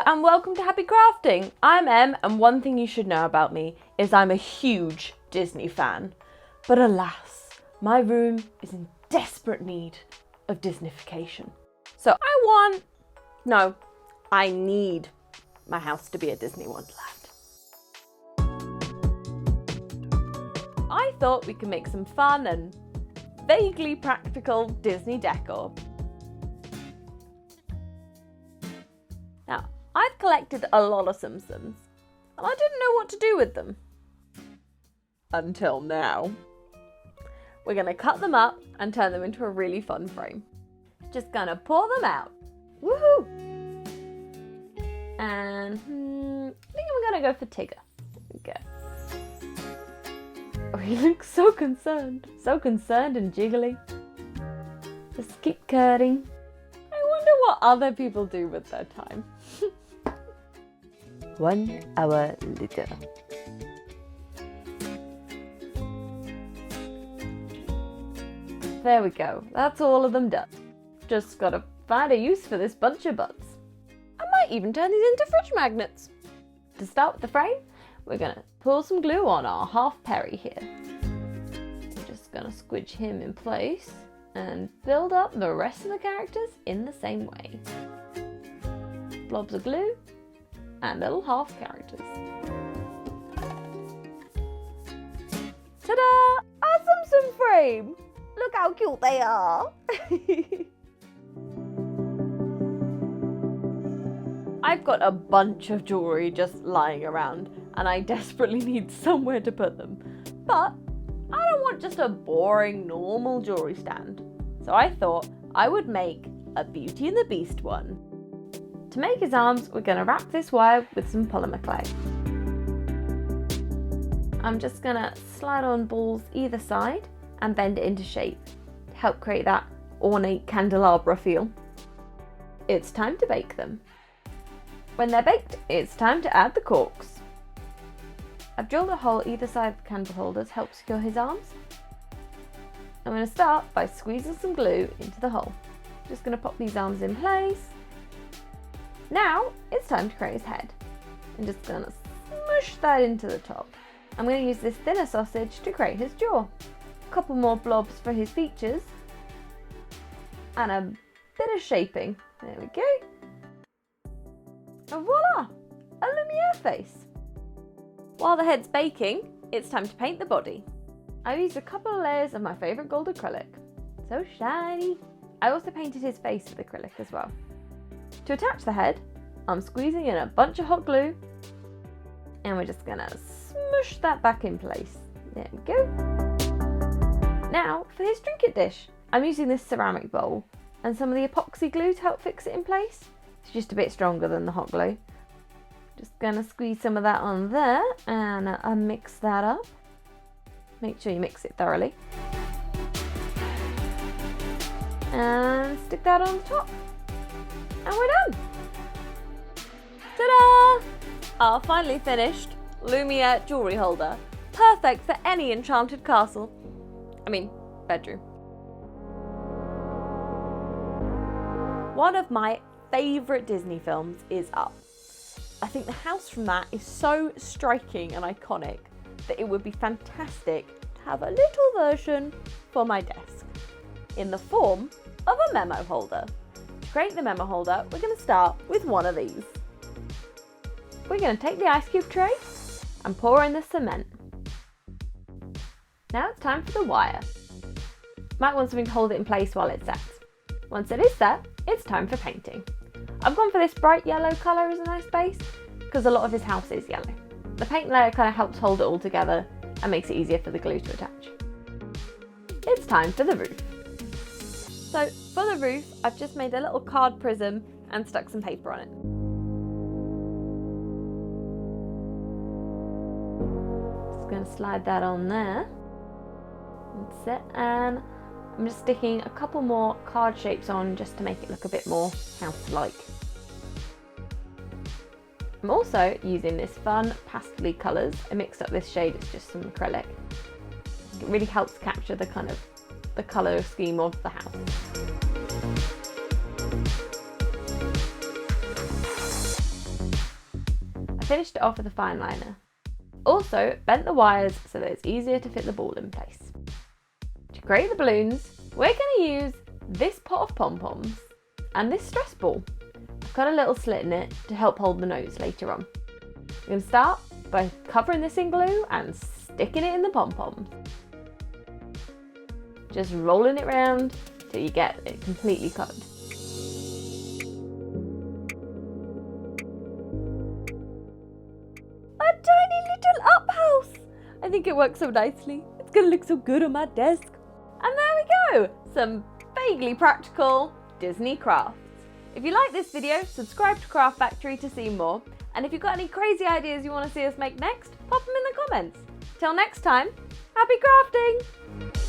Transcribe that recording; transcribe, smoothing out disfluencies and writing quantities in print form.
and welcome to Happy Crafting. I'm Em, and one thing you should know about me is I'm a huge Disney fan. But alas, my room is in desperate need of Disney-fication. So I need my house to be a Disney Wonderland. I thought we could make some fun and vaguely practical Disney decor. Now, I've collected a lot of Tsum Tsums, and I didn't know what to do with them. Until now. We're going to cut them up and turn them into a really fun frame. Just gonna pour them out. Woohoo! And I think I'm gonna go for Tigger. Okay. Oh, he looks so concerned and jiggly. Just keep cutting. I wonder what other people do with their time. 1 hour later. There we go. That's all of them done. Just gotta find a use for this bunch of butts. I might even turn these into fridge magnets. To start with the frame, we're gonna pour some glue on our half Perry here. I'm just gonna squidge him in place and build up the rest of the characters in the same way. Blobs of glue and little half characters. Ta-da! Our Tsum Tsum frame! Look how cute they are! I've got a bunch of jewellery just lying around and I desperately need somewhere to put them. But I don't want just a boring normal jewellery stand. So I thought I would make a Beauty and the Beast one. To make his arms, we're going to wrap this wire with some polymer clay. I'm just going to slide on balls either side and bend it into shape to help create that ornate candelabra feel. It's time to bake them. When they're baked, it's time to add the corks. I've drilled a hole either side of the candle holder to help secure his arms. I'm going to start by squeezing some glue into the hole. Just going to pop these arms in place. Now it's time to create his head. I'm just going to smush that into the top. I'm going to use this thinner sausage to create his jaw. A couple more blobs for his features. And a bit of shaping. There we go. And voila! A Lumiere face! While the head's baking, it's time to paint the body. I've used a couple of layers of my favourite gold acrylic. So shiny! I also painted his face with acrylic as well. To attach the head, I'm squeezing in a bunch of hot glue and we're just gonna smush that back in place. There we go. Now for his trinket dish, I'm using this ceramic bowl and some of the epoxy glue to help fix it in place. It's just a bit stronger than the hot glue. Just gonna squeeze some of that on there and mix that up. Make sure you mix it thoroughly. And stick that on the top. And we're done! Ta-da! Our finally finished Lumiere jewellery holder. Perfect for any enchanted castle. Bedroom. One of my favourite Disney films is Up. I think the house from that is so striking and iconic that it would be fantastic to have a little version for my desk in the form of a memo holder. To create the memo holder, we're going to start with one of these. We're going to take the ice cube tray and pour in the cement. Now it's time for the wire. Might want something to hold it in place while it's set. Once it is set, it's time for painting. I've gone for this bright yellow colour as a nice base because a lot of his house is yellow. The paint layer kind of helps hold it all together and makes it easier for the glue to attach. It's time for the roof. So for the roof, I've just made a little card prism and stuck some paper on it. Just going to slide that on there. That's it, and I'm just sticking a couple more card shapes on just to make it look a bit more house-like. I'm also using this fun pastel colours. I mixed up this shade, it's just some acrylic. It really helps capture the colour scheme of the house. finished it off with a fine liner. Also, bent the wires so that it's easier to fit the ball in place. To create the balloons, we're going to use this pot of pom-poms and this stress ball. I've got a little slit in it to help hold the nose later on. We're going to start by covering this in glue and sticking it in the pom-poms. Just rolling it round till you get it completely covered. A tiny little up house! I think it works so nicely. It's gonna look so good on my desk. And there we go! Some vaguely practical Disney crafts. If you like this video, subscribe to Craft Factory to see more. And if you've got any crazy ideas you want to see us make next, pop them in the comments. Till next time, happy crafting!